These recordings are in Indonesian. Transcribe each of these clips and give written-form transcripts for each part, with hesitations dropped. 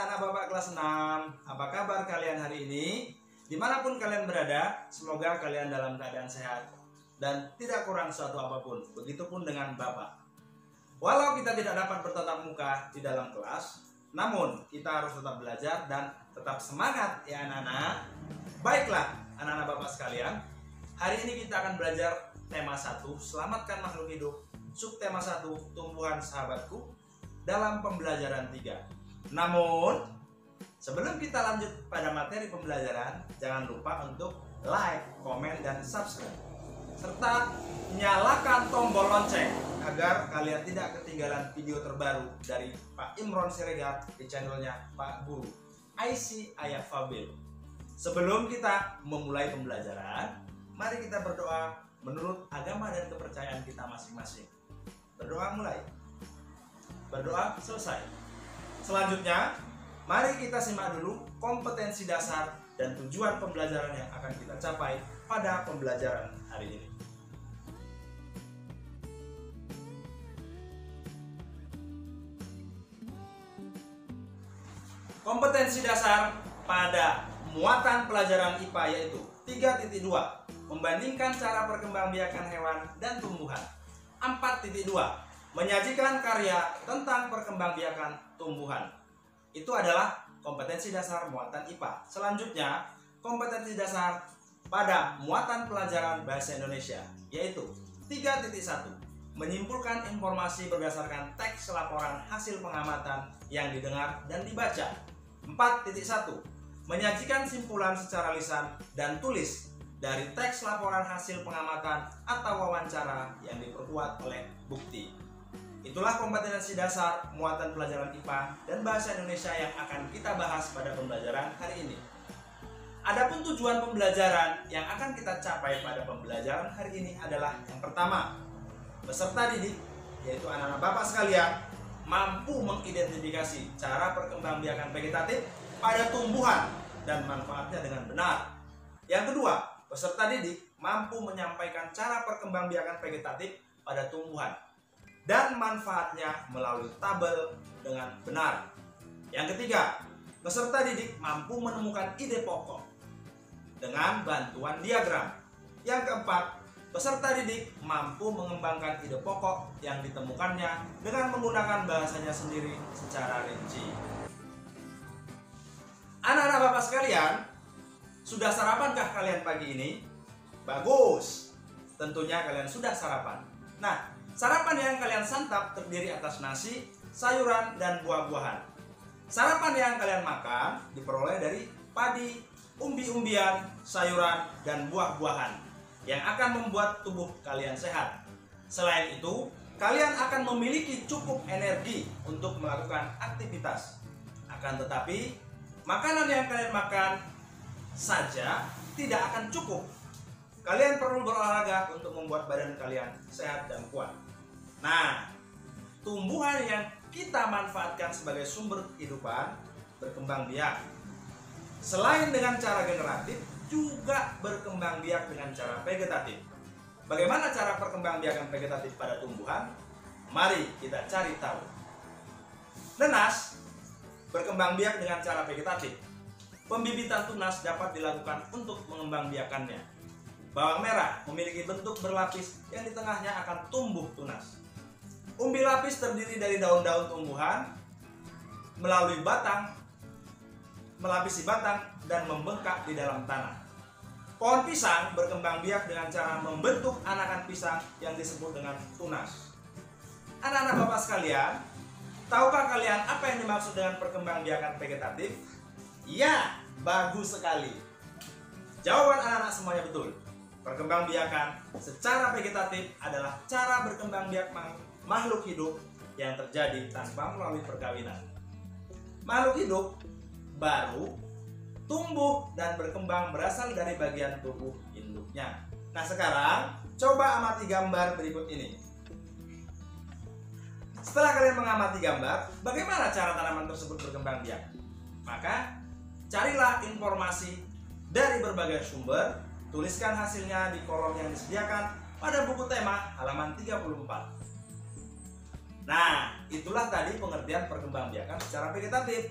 anak-anak Bapak kelas 6. Apa kabar kalian hari ini? Dimanapun kalian berada, semoga kalian dalam keadaan sehat dan tidak kurang suatu apapun. Begitupun dengan Bapak. Walau kita tidak dapat bertatap muka di dalam kelas, namun kita harus tetap belajar dan tetap semangat ya anak-anak. Baiklah anak-anak Bapak sekalian, hari ini kita akan belajar tema 1, selamatkan makhluk hidup. Subtema 1, tumbuhan sahabatku, dalam pembelajaran 3. Namun, sebelum kita lanjut pada materi pembelajaran, jangan lupa untuk like, komen, dan subscribe. Serta nyalakan tombol lonceng agar kalian tidak ketinggalan video terbaru dari Pak Imron Siregar di channelnya Pak Guru IC Ayat Fabil. Sebelum kita memulai pembelajaran, mari kita berdoa menurut agama dan kepercayaan kita masing-masing. Berdoa mulai. Berdoa selesai. Selanjutnya, mari kita simak dulu kompetensi dasar dan tujuan pembelajaran yang akan kita capai pada pembelajaran hari ini. Kompetensi dasar pada muatan pelajaran IPA yaitu 3.2, membandingkan cara perkembangbiakan hewan dan tumbuhan. 4.2, menyajikan karya tentang perkembangbiakan tumbuhan. Itu adalah kompetensi dasar muatan IPA. Selanjutnya, kompetensi dasar pada muatan pelajaran bahasa Indonesia, yaitu 3.1, menyimpulkan informasi berdasarkan teks laporan hasil pengamatan yang didengar dan dibaca. 4.1, menyajikan simpulan secara lisan dan tulis dari teks laporan hasil pengamatan atau wawancara yang diperkuat oleh bukti. Itulah kompetensi dasar muatan pelajaran IPA dan bahasa Indonesia yang akan kita bahas pada pembelajaran hari ini. Adapun tujuan pembelajaran yang akan kita capai pada pembelajaran hari ini adalah yang pertama, peserta didik, yaitu anak-anak Bapak sekalian, mampu mengidentifikasi cara perkembangbiakan vegetatif pada tumbuhan dan manfaatnya dengan benar. Yang kedua, peserta didik mampu menyampaikan cara perkembangbiakan vegetatif pada tumbuhan dan manfaatnya melalui tabel dengan benar. Yang ketiga, peserta didik mampu menemukan ide pokok dengan bantuan diagram. Yang keempat, peserta didik mampu mengembangkan ide pokok yang ditemukannya dengan menggunakan bahasanya sendiri secara rinci. Anak-anak Bapak sekalian, sudah sarapankah kalian pagi ini? Bagus, tentunya kalian sudah sarapan. Nah, sarapan yang kalian santap terdiri atas nasi, sayuran, dan buah-buahan. Sarapan yang kalian makan diperoleh dari padi, umbi-umbian, sayuran, dan buah-buahan yang akan membuat tubuh kalian sehat. Selain itu, kalian akan memiliki cukup energi untuk melakukan aktivitas. Akan tetapi, makanan yang kalian makan saja tidak akan cukup. Kalian perlu berolahraga untuk membuat badan kalian sehat dan kuat. Nah, tumbuhan yang kita manfaatkan sebagai sumber kehidupan berkembang biak. Selain dengan cara generatif, juga berkembang biak dengan cara vegetatif. Bagaimana cara perkembangbiakan vegetatif pada tumbuhan? Mari kita cari tahu. Nenas berkembang biak dengan cara vegetatif. Pembibitan tunas dapat dilakukan untuk mengembangbiakannya. Bawang merah memiliki bentuk berlapis yang di tengahnya akan tumbuh tunas. Umbi lapis terdiri dari daun-daun tumbuhan melalui batang, melapisi batang dan membengkak di dalam tanah. Pohon pisang berkembang biak dengan cara membentuk anakan pisang yang disebut dengan tunas. Anak-anak Bapak sekalian, tahukah kalian apa yang dimaksud dengan perkembangbiakan vegetatif? Ya, bagus sekali. Jawaban anak-anak semuanya betul. Perkembangbiakan secara vegetatif adalah cara berkembangbiak makhluk hidup yang terjadi tanpa melalui perkawinan. Makhluk hidup baru tumbuh dan berkembang berasal dari bagian tubuh induknya. Nah, sekarang coba amati gambar berikut ini. Setelah kalian mengamati gambar, bagaimana cara tanaman tersebut berkembang biak? Maka, carilah informasi dari berbagai sumber. Tuliskan hasilnya di kolom yang disediakan pada buku tema halaman 34. Nah, itulah tadi pengertian perkembangbiakan secara vegetatif.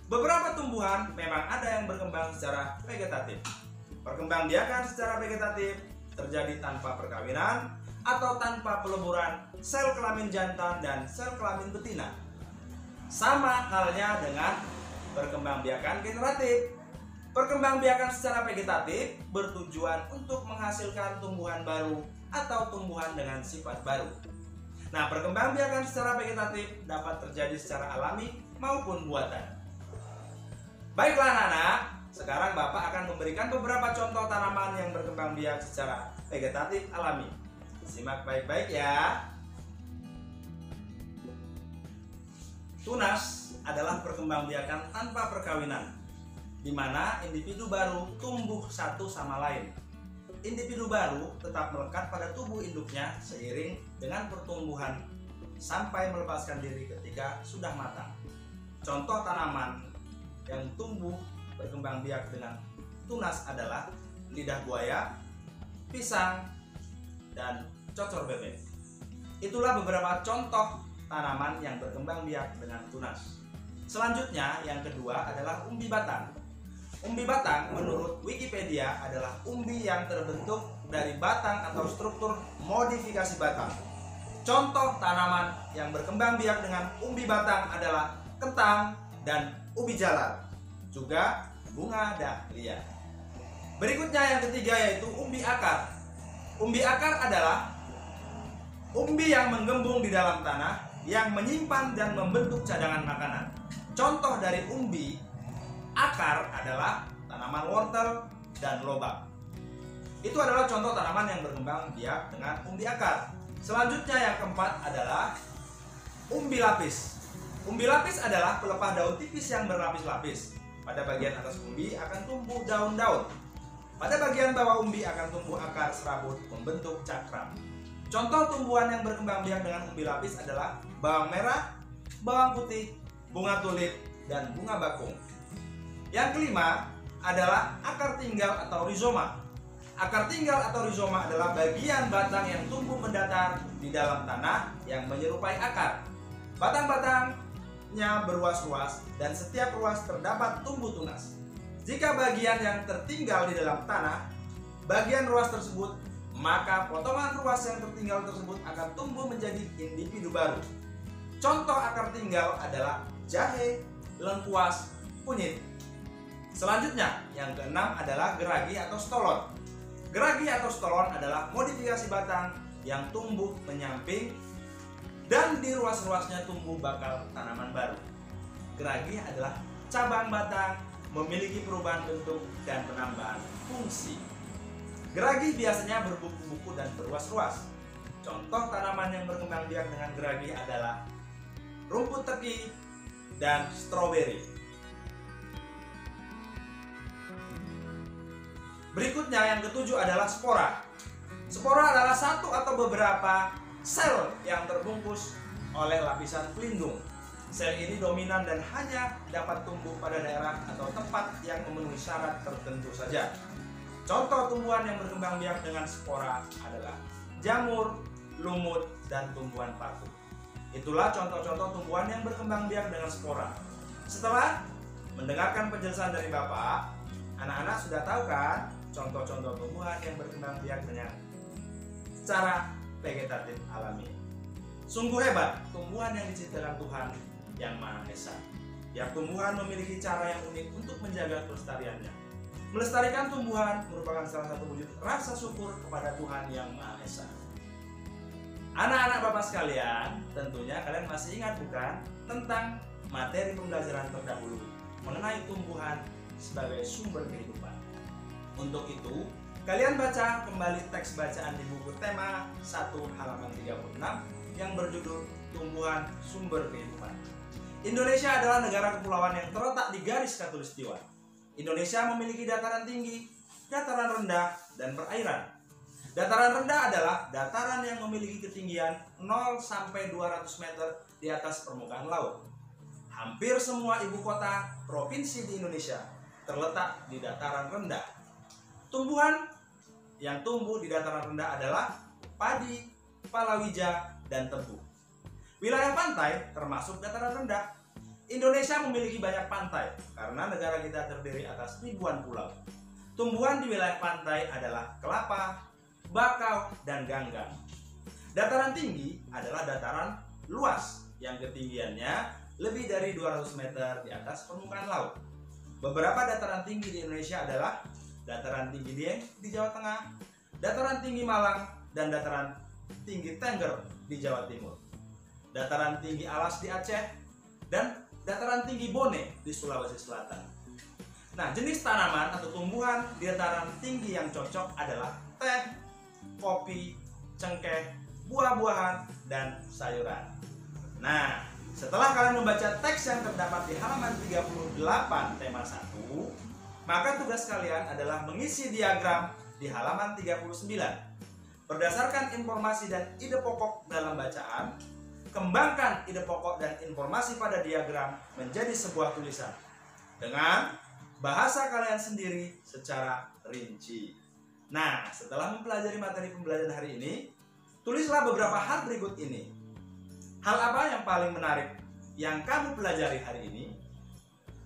Beberapa tumbuhan memang ada yang berkembang secara vegetatif. Perkembangbiakan secara vegetatif terjadi tanpa perkawinan atau tanpa peleburan sel kelamin jantan dan sel kelamin betina. Sama halnya dengan perkembangbiakan generatif. Perkembangbiakan secara vegetatif bertujuan untuk menghasilkan tumbuhan baru atau tumbuhan dengan sifat baru. Nah, perkembangbiakan secara vegetatif dapat terjadi secara alami maupun buatan. Baiklah anak-anak, sekarang Bapak akan memberikan beberapa contoh tanaman yang berkembang biak secara vegetatif alami. Simak baik-baik ya. Tunas adalah perkembangbiakan tanpa perkawinan, di mana individu baru tumbuh satu sama lain. Individu baru tetap melekat pada tubuh induknya seiring dengan pertumbuhan sampai melepaskan diri ketika sudah matang. Contoh tanaman yang tumbuh berkembang biak dengan tunas adalah lidah buaya, pisang, dan cocor bebek. Itulah beberapa contoh tanaman yang berkembang biak dengan tunas. Selanjutnya yang kedua adalah umbi batang. Umbi batang menurut Wikipedia adalah umbi yang terbentuk dari batang atau struktur modifikasi batang. Contoh tanaman yang berkembang biak dengan umbi batang adalah kentang dan ubi jalar, juga bunga dahlia. Berikutnya yang ketiga yaitu umbi akar. Umbi akar adalah umbi yang menggembung di dalam tanah yang menyimpan dan membentuk cadangan makanan. Contoh dari umbi akar adalah tanaman wortel dan lobak. Itu adalah contoh tanaman yang berkembang biak dengan umbi akar. Selanjutnya yang keempat adalah umbi lapis. Umbi lapis adalah pelepah daun tipis yang berlapis-lapis. Pada bagian atas umbi akan tumbuh daun-daun. Pada bagian bawah umbi akan tumbuh akar serabut membentuk cakram. Contoh tumbuhan yang berkembang biak dengan umbi lapis adalah bawang merah, bawang putih, bunga tulip, dan bunga bakung. Yang kelima adalah akar tinggal atau rizoma. Akar tinggal atau rizoma adalah bagian batang yang tumbuh mendatar di dalam tanah yang menyerupai akar. Batang-batangnya berruas-ruas dan setiap ruas terdapat tumbuh tunas. Jika bagian yang tertinggal di dalam tanah, bagian ruas tersebut, maka potongan ruas yang tertinggal tersebut akan tumbuh menjadi individu baru. Contoh akar tinggal adalah jahe, lengkuas, kunyit. Selanjutnya, yang keenam adalah geragi atau stolon. Geragi atau stolon adalah modifikasi batang yang tumbuh menyamping dan di ruas-ruasnya tumbuh bakal tanaman baru. Geragi adalah cabang batang memiliki perubahan bentuk dan penambahan fungsi. Geragi biasanya berbuku-buku dan berruas-ruas. Contoh tanaman yang berkembang biak dengan geragi adalah rumput teki dan stroberi. Berikutnya yang ketujuh adalah spora. Spora adalah satu atau beberapa sel yang terbungkus oleh lapisan pelindung. Sel ini dominan dan hanya dapat tumbuh pada daerah atau tempat yang memenuhi syarat tertentu saja. Contoh tumbuhan yang berkembang biak dengan spora adalah jamur, lumut, dan tumbuhan patu. Itulah contoh-contoh tumbuhan yang berkembang biak dengan spora. Setelah mendengarkan penjelasan dari Bapak, anak-anak sudah tahu kan contoh-contoh tumbuhan yang berkembang biak dengan secara vegetatif alami. Sungguh hebat tumbuhan yang diciptakan Tuhan yang Maha Esa. Tiap tumbuhan memiliki cara yang unik untuk menjaga kelestariannya. Melestarikan tumbuhan merupakan salah satu wujud rasa syukur kepada Tuhan yang Maha Esa. Anak-anak Bapak sekalian, tentunya kalian masih ingat bukan tentang materi pembelajaran terdahulu mengenai tumbuhan sebagai sumber kehidupan. Untuk itu, kalian baca kembali teks bacaan di buku tema 1 halaman 36 yang berjudul Tumbuhan Sumber Kehidupan. Indonesia adalah negara kepulauan yang terletak di garis khatulistiwa. Indonesia memiliki dataran tinggi, dataran rendah, dan perairan. Dataran rendah adalah dataran yang memiliki ketinggian 0 sampai 200 meter di atas permukaan laut. Hampir semua ibu kota provinsi di Indonesia terletak di dataran rendah. Tumbuhan yang tumbuh di dataran rendah adalah padi, palawija, dan tebu. Wilayah pantai termasuk dataran rendah. Indonesia memiliki banyak pantai karena negara kita terdiri atas ribuan pulau. Tumbuhan di wilayah pantai adalah kelapa, bakau, dan ganggang. Dataran tinggi adalah dataran luas yang ketinggiannya lebih dari 200 meter di atas permukaan laut. Beberapa dataran tinggi di Indonesia adalah dataran tinggi Dieng di Jawa Tengah, dataran tinggi Malang, dan dataran tinggi Tengger di Jawa Timur, dataran tinggi Alas di Aceh, dan dataran tinggi Bone di Sulawesi Selatan. Nah, jenis tanaman atau tumbuhan di dataran tinggi yang cocok adalah teh, kopi, cengkeh, buah-buahan, dan sayuran. Nah, setelah kalian membaca teks yang terdapat di halaman 38 tema 1, maka tugas kalian adalah mengisi diagram di halaman 39. Berdasarkan informasi dan ide pokok dalam bacaan, kembangkan ide pokok dan informasi pada diagram menjadi sebuah tulisan dengan bahasa kalian sendiri secara rinci. Nah, setelah mempelajari materi pembelajaran hari ini, tulislah beberapa hal berikut ini. Hal apa yang paling menarik yang kamu pelajari hari ini?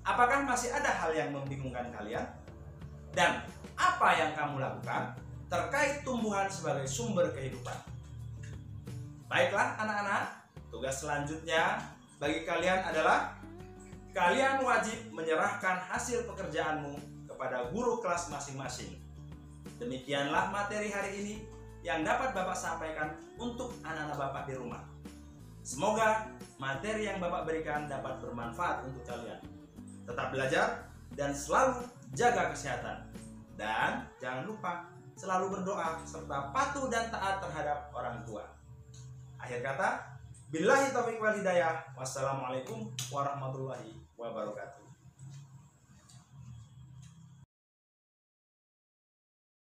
Apakah masih ada hal yang membingungkan kalian? Dan apa yang kamu lakukan terkait tumbuhan sebagai sumber kehidupan? Baiklah anak-anak, tugas selanjutnya bagi kalian adalah kalian wajib menyerahkan hasil pekerjaanmu kepada guru kelas masing-masing. Demikianlah materi hari ini yang dapat Bapak sampaikan untuk anak-anak Bapak di rumah. Semoga materi yang Bapak berikan dapat bermanfaat untuk kalian. Tetap belajar dan selalu jaga kesehatan. Dan jangan lupa selalu berdoa serta patuh dan taat terhadap orang tua. Akhir kata, billahi taufiq wal hidayah. Wassalamualaikum warahmatullahi wabarakatuh.